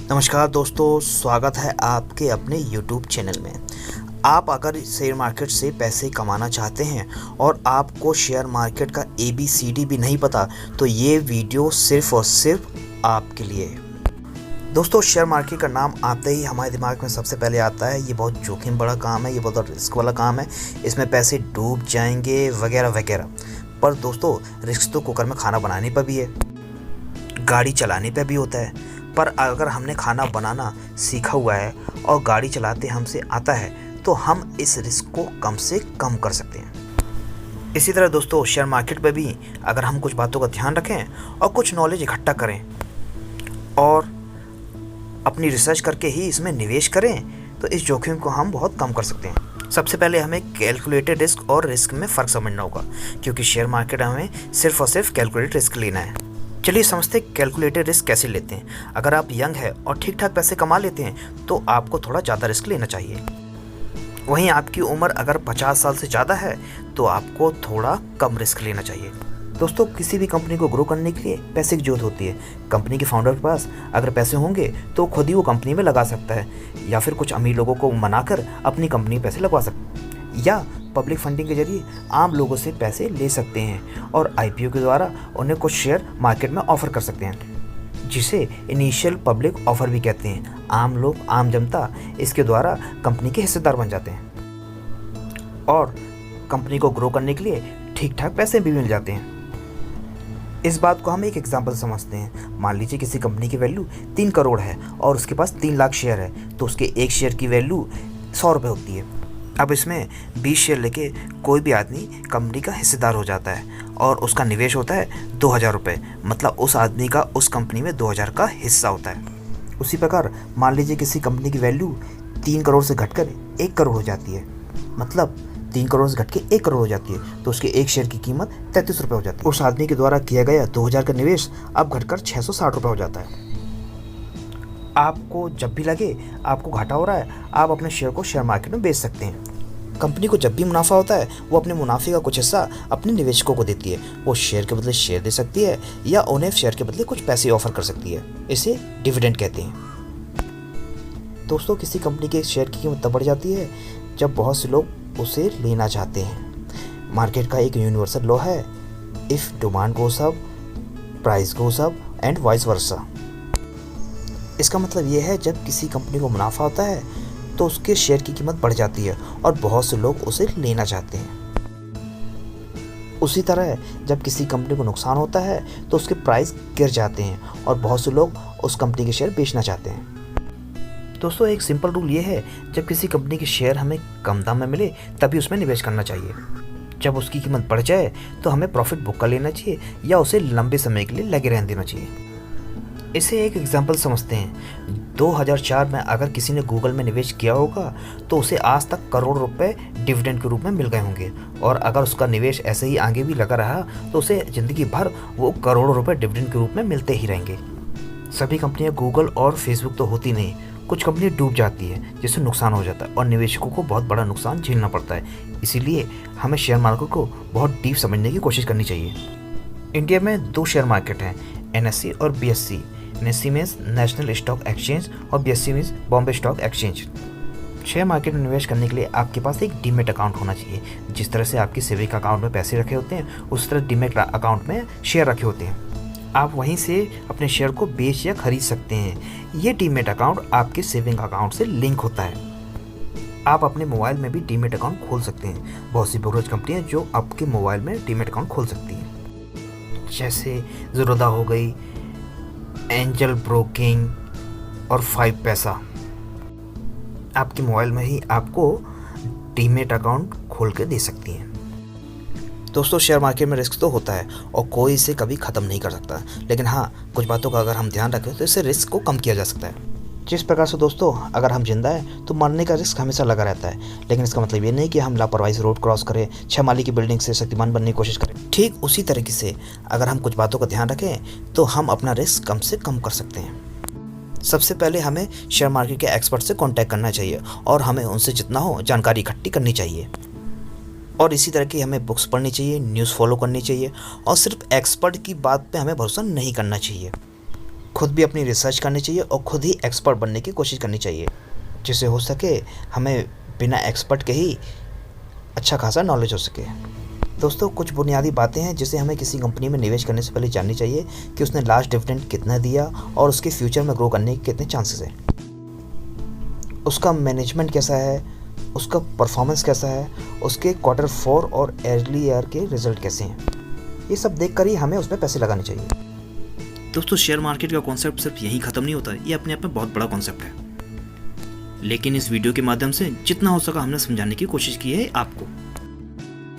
नमस्कार दोस्तों, स्वागत है आपके अपने YouTube चैनल में। आप अगर शेयर मार्केट से पैसे कमाना चाहते हैं और आपको शेयर मार्केट का ABCD भी नहीं पता, तो ये वीडियो सिर्फ़ और सिर्फ आपके लिए है। दोस्तों, शेयर मार्केट का नाम आते ही हमारे दिमाग में सबसे पहले आता है ये बहुत जोखिम बड़ा काम है, ये बहुत रिस्क वाला काम है, इसमें पैसे डूब जाएंगे वगैरह वगैरह। पर दोस्तों, रिस्क तो कुकर में खाना बनाने पर भी है, गाड़ी चलाने पर भी होता है। पर अगर हमने खाना बनाना सीखा हुआ है और गाड़ी चलाते हमसे आता है, तो हम इस रिस्क को कम से कम कर सकते हैं। इसी तरह दोस्तों, शेयर मार्केट पर भी अगर हम कुछ बातों का ध्यान रखें और कुछ नॉलेज इकट्ठा करें और अपनी रिसर्च करके ही इसमें निवेश करें, तो इस जोखिम को हम बहुत कम कर सकते हैं। सबसे पहले हमें कैलकुलेटेड रिस्क और रिस्क में फ़र्क समझना होगा, क्योंकि शेयर मार्केट हमें सिर्फ और सिर्फ कैलकुलेटेड रिस्क लेना है। चलिए समझते हैं कैलकुलेटेड रिस्क कैसे लेते हैं। अगर आप यंग हैं और ठीक ठाक पैसे कमा लेते हैं, तो आपको थोड़ा ज़्यादा रिस्क लेना चाहिए। वहीं आपकी उम्र अगर 50 साल से ज़्यादा है, तो आपको थोड़ा कम रिस्क लेना चाहिए। दोस्तों, किसी भी कंपनी को ग्रो करने के लिए पैसे की जरूरत होती है। कंपनी के फाउंडर के पास अगर पैसे होंगे तो खुद ही वो कंपनी में लगा सकता है, या फिर कुछ अमीर लोगों को मनाकर अपनी कंपनी में पैसे लगवा सकता है, या पब्लिक फंडिंग के जरिए आम लोगों से पैसे ले सकते हैं और IPO के द्वारा उन्हें कुछ शेयर मार्केट में ऑफर कर सकते हैं, जिसे इनिशियल पब्लिक ऑफर भी कहते हैं। आम लोग, आम जनता इसके द्वारा कंपनी के हिस्सेदार बन जाते हैं और कंपनी को ग्रो करने के लिए ठीक ठाक पैसे भी मिल जाते हैं। इस बात को हम एक एग्जाम्पल समझते हैं। मान लीजिए किसी कंपनी की वैल्यू 3 करोड़ है और उसके पास 3 लाख शेयर है, तो उसके एक शेयर की वैल्यू 100 रुपये होती है। अब इसमें 20 शेयर लेके कोई भी आदमी कंपनी का हिस्सेदार हो जाता है और उसका निवेश होता है 2000 रुपये, मतलब उस आदमी का उस कंपनी में 2000 का हिस्सा होता है। उसी प्रकार मान लीजिए किसी कंपनी की वैल्यू 3 करोड़ से घटकर 1 करोड़ हो जाती है, मतलब 3 करोड़ से घट के 1 करोड़ हो जाती है, तो उसके एक शेयर की कीमत 33 रुपये हो जाती है। उस आदमी के द्वारा किया गया 2000 का निवेश अब घटकर 660 रुपये हो जाता है। आपको जब भी लगे आपको घाटा हो रहा है, आप अपने शेयर को शेयर मार्केट में बेच सकते हैं। कंपनी को जब भी मुनाफा होता है, वो अपने मुनाफे का कुछ हिस्सा अपने निवेशकों को देती है। वो शेयर के बदले शेयर दे सकती है या उन्हें शेयर के बदले कुछ पैसे ऑफर कर सकती है। इसे डिविडेंड कहते हैं। दोस्तों, किसी कंपनी के शेयर की कीमत तब बढ़ जाती है जब बहुत से लोग उसे लेना चाहते हैं। मार्केट का एक यूनिवर्सल लॉ है, if demand goes up, price goes up and vice versa. इसका मतलब ये है, जब किसी कंपनी को मुनाफा होता है तो उसके शेयर की कीमत बढ़ जाती है और बहुत से लोग उसे लेना चाहते हैं। उसी तरह जब किसी कंपनी को नुकसान होता है तो उसके प्राइस गिर जाते हैं और बहुत से लोग उस कंपनी के शेयर बेचना चाहते हैं। दोस्तों, एक सिंपल रूल ये है, जब किसी कंपनी के शेयर हमें कम दाम में मिले तभी उसमें निवेश करना चाहिए। जब उसकी कीमत बढ़ जाए तो हमें प्रॉफिट बुक कर लेना चाहिए या उसे लंबे समय के लिए लगे रहने देना चाहिए। इसे एक एग्जाम्पल समझते हैं। 2004 में अगर किसी ने गूगल में निवेश किया होगा तो उसे आज तक करोड़ रुपए डिविडेंड के रूप में मिल गए होंगे, और अगर उसका निवेश ऐसे ही आगे भी लगा रहा तो उसे ज़िंदगी भर वो करोड़ों रुपए डिविडेंड के रूप में मिलते ही रहेंगे। सभी कंपनियां गूगल और फेसबुक तो होती नहीं, कुछ कंपनी डूब जाती है जिससे नुकसान हो जाता है और निवेशकों को बहुत बड़ा नुकसान झेलना पड़ता है। इसीलिए हमें शेयर मार्केट को बहुत डीप समझने की कोशिश करनी चाहिए। इंडिया में 2 शेयर मार्केट हैं, NSE और BSE। NSE means national stock exchange और BSE means Bombay stock exchange. Share market में निवेश करने के लिए आपके पास एक डीमेट अकाउंट होना चाहिए। जिस तरह से आपकी सेविंग अकाउंट में पैसे रखे होते हैं, उस तरह डीमेट अकाउंट में शेयर रखे होते हैं। आप वहीं से अपने शेयर को बेच या खरीद सकते हैं। ये डीमेट अकाउंट आपके सेविंग अकाउंट से लिंक होता है। आप अपने मोबाइल में भी डीमेट अकाउंट खोल सकते हैं। बहुत सी ब्रोकरेज कंपनियाँ जो आपके मोबाइल में डीमेट अकाउंट खोल सकती हैं, जैसे ज़ीरोधा हो गई, एंजल ब्रोकिंग और 5 पैसा। आपके मोबाइल में ही आपको डीमेट अकाउंट खोल के दे सकती हैं। दोस्तों, शेयर मार्केट में रिस्क तो होता है और कोई इसे कभी ख़त्म नहीं कर सकता, लेकिन हाँ, कुछ बातों का अगर हम ध्यान रखें तो इससे रिस्क को कम किया जा सकता है। जिस प्रकार से दोस्तों, अगर हम जिंदा हैं तो मरने का रिस्क हमेशा लगा रहता है, लेकिन इसका मतलब ये नहीं कि हम लापरवाही से रोड क्रॉस करें, 6 माली की बिल्डिंग से शक्तिमान बनने की कोशिश करें। ठीक उसी तरीके से अगर हम कुछ बातों का ध्यान रखें तो हम अपना रिस्क कम से कम कर सकते हैं। सबसे पहले हमें शेयर मार्केट के एक्सपर्ट से कांटेक्ट करना चाहिए और हमें उनसे जितना हो जानकारी इकट्ठी करनी चाहिए। और इसी तरह की हमें बुक्स पढ़नी चाहिए, न्यूज़ फॉलो करनी चाहिए और सिर्फ एक्सपर्ट की बात पे हमें भरोसा नहीं करना चाहिए। खुद भी अपनी रिसर्च करनी चाहिए और खुद ही एक्सपर्ट बनने की कोशिश करनी चाहिए, जिससे हो सके हमें बिना एक्सपर्ट के ही अच्छा खासा नॉलेज हो सके। दोस्तों, कुछ बुनियादी बातें हैं जिसे हमें किसी कंपनी में निवेश करने से पहले जाननी चाहिए कि उसने लास्ट डिविडेंड कितना दिया और उसके फ्यूचर में ग्रो करने के कितने चांसेस हैं, उसका मैनेजमेंट कैसा है, उसका परफॉर्मेंस कैसा है, उसके Q4 और अर्ली ईयर के रिजल्ट कैसे हैं। ये सब देखकर ही हमें उसमें पैसे लगाने चाहिए। दोस्तों, शेयर मार्केट का कॉन्सेप्ट सिर्फ यहीं ख़त्म नहीं होता है, ये अपने आप में बहुत बड़ा कॉन्सेप्ट है। लेकिन इस वीडियो के माध्यम से जितना हो सका हमने समझाने की कोशिश की है आपको।